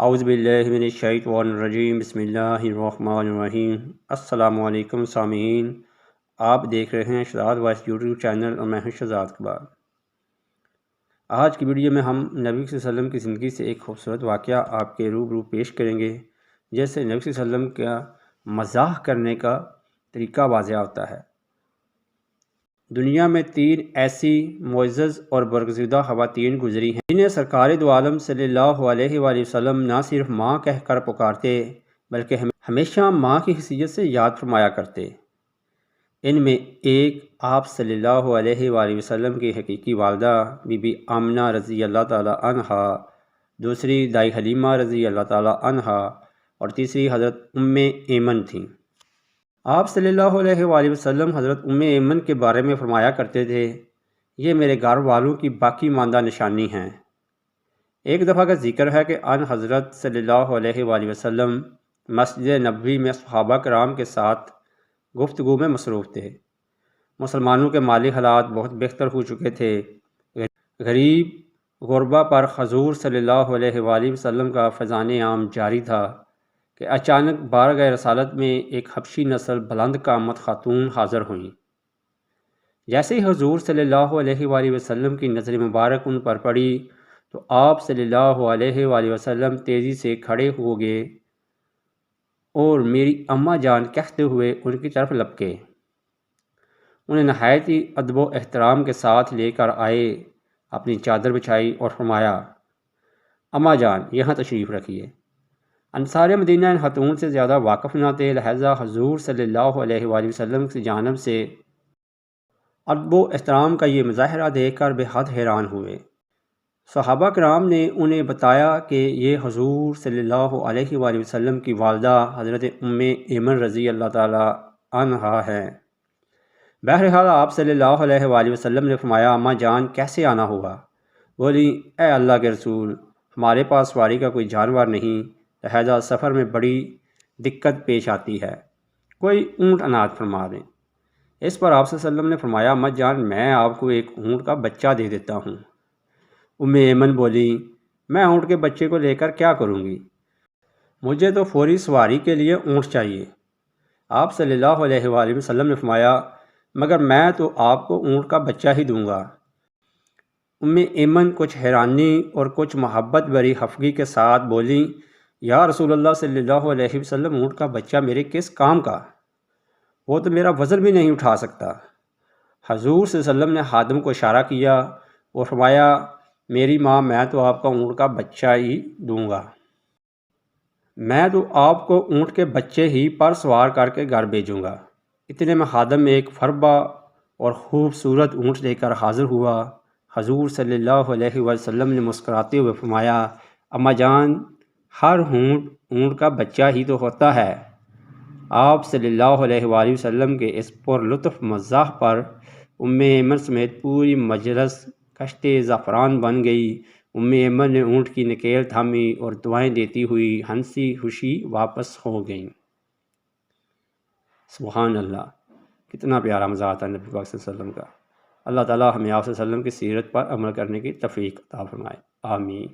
اعوذ باللہ من الشیطان الرجیم، بسم اللہ الرحمن الرحیم۔ السلام علیکم سامعین، آپ دیکھ رہے ہیں شہزاد وائس یوٹیوب چینل اور میں ہوں شہزاد اقبال۔ آج کی ویڈیو میں ہم نبی صلی اللہ علیہ وسلم کی زندگی سے ایک خوبصورت واقعہ آپ کے روبرو پیش کریں گے، جیسے نبی صلی اللہ علیہ وسلم کا مزاح کرنے کا طریقہ واضح ہوتا ہے۔ دنیا میں 3 ایسی معزز اور برگزیدہ خواتین گزری ہیں جنہیں سرکار دو عالم صلی اللہ علیہ وآلہ وسلم نہ صرف ماں کہہ کر پکارتے بلکہ ہمیشہ ماں کی حیثیت سے یاد فرمایا کرتے۔ ان میں ایک آپ صلی اللہ علیہ وآلہ وسلم کی حقیقی والدہ بی بی آمنہ رضی اللہ تعالی عنہا، دوسری دائی حلیمہ رضی اللہ تعالی عنہا اور تیسری حضرت ایمن تھیں۔ آپ صلی اللہ علیہ وآلہ وسلم حضرت ایمن کے بارے میں فرمایا کرتے تھے، یہ میرے گھر والوں کی باقی ماندہ نشانی ہیں۔ ایک دفعہ کا ذکر ہے کہ ان حضرت صلی اللہ علیہ وآلہ وسلم مسجد نبوی میں صحابہ کرام کے ساتھ گفتگو میں مصروف تھے۔ مسلمانوں کے مالی حالات بہت بہتر ہو چکے تھے۔ غریب غربا پر حضور صلی اللہ علیہ وآلہ وسلم کا فیضان عام جاری تھا کہ اچانک بارگاہ رسالت میں ایک حبشی نسل بلند قامت خاتون حاضر ہوئیں۔ جیسے ہی حضور صلی اللہ علیہ وآلہ وسلم کی نظر مبارک ان پر پڑی تو آپ صلی اللہ علیہ وآلہ وسلم تیزی سے کھڑے ہو گئے اور میری اماں جان کہتے ہوئے ان کی طرف لپکے۔ انہیں نہایت ہی ادب و احترام کے ساتھ لے کر آئے، اپنی چادر بچھائی اور فرمایا، اماں جان یہاں تشریف رکھیے۔ انصار مدینہ ان خاتون سے زیادہ واقف نہ تھے، لہذا حضور صلی اللہ علیہ وآلہ وسلم کی جانب سے ادب و احترام کا یہ مظاہرہ دیکھ کر بے حد حیران ہوئے۔ صحابہ کرام نے انہیں بتایا کہ یہ حضور صلی اللہ علیہ وآلہ وسلم کی والدہ حضرت ایمن رضی اللہ تعالی عنہا ہیں۔ بہرحال آپ صلی اللہ علیہ وآلہ وسلم نے فرمایا، اماں جان کیسے آنا ہوگا؟ بولی، اے اللہ کے رسول، ہمارے پاس سواری کا کوئی جانور نہیں، لہذا سفر میں بڑی دقت پیش آتی ہے، کوئی اونٹ عنایت فرما دیں۔ اس پر آپ صلی اللہ علیہ وسلم نے فرمایا، اماں جان میں آپ کو ایک اونٹ کا بچہ دے دیتا ہوں۔ ایمن بولی، میں اونٹ کے بچے کو لے کر کیا کروں گی؟ مجھے تو فوری سواری کے لیے اونٹ چاہیے۔ آپ صلی اللہ علیہ وآلہ وسلم نے فرمایا، مگر میں تو آپ کو اونٹ کا بچہ ہی دوں گا۔ ایمن کچھ حیرانی اور کچھ محبت بھری خفگی کے ساتھ بولی، یا رسول اللہ صلی اللہ علیہ وسلم، اونٹ کا بچہ میرے کس کام کا؟ وہ تو میرا وزن بھی نہیں اٹھا سکتا۔ حضور صلی اللہ علیہ وسلم نے خادم کو اشارہ کیا اور فرمایا، میری ماں میں تو آپ کا اونٹ کا بچہ ہی دوں گا، میں تو آپ کو اونٹ کے بچے ہی پر سوار کر کے گھر بھیجوں گا۔ اتنے میں خادم ایک فربا اور خوبصورت اونٹ لے کر حاضر ہوا۔ حضور صلی اللہ علیہ وسلم نے مسکراتے ہوئے فرمایا، اماں جان ہر اونٹ کا بچہ ہی تو ہوتا ہے۔ آپ صلی اللہ علیہ وآلہ وسلم کے اس پر لطف مزاح پر ایمن سمیت پوری مجلس کشت زعفران بن گئی۔ ایمن نے اونٹ کی نکیل تھامی اور دعائیں دیتی ہوئی ہنسی خوشی واپس ہو گئیں۔ سبحان اللہ، کتنا پیارا مزاح تھا نبی پاک صلی اللہ علیہ وسلم کا۔ اللہ تعالیٰ ہمیں آپ صلی اللہ علیہ وسلم کی سیرت پر عمل کرنے کی توفیق عطا فرمائے، آمین۔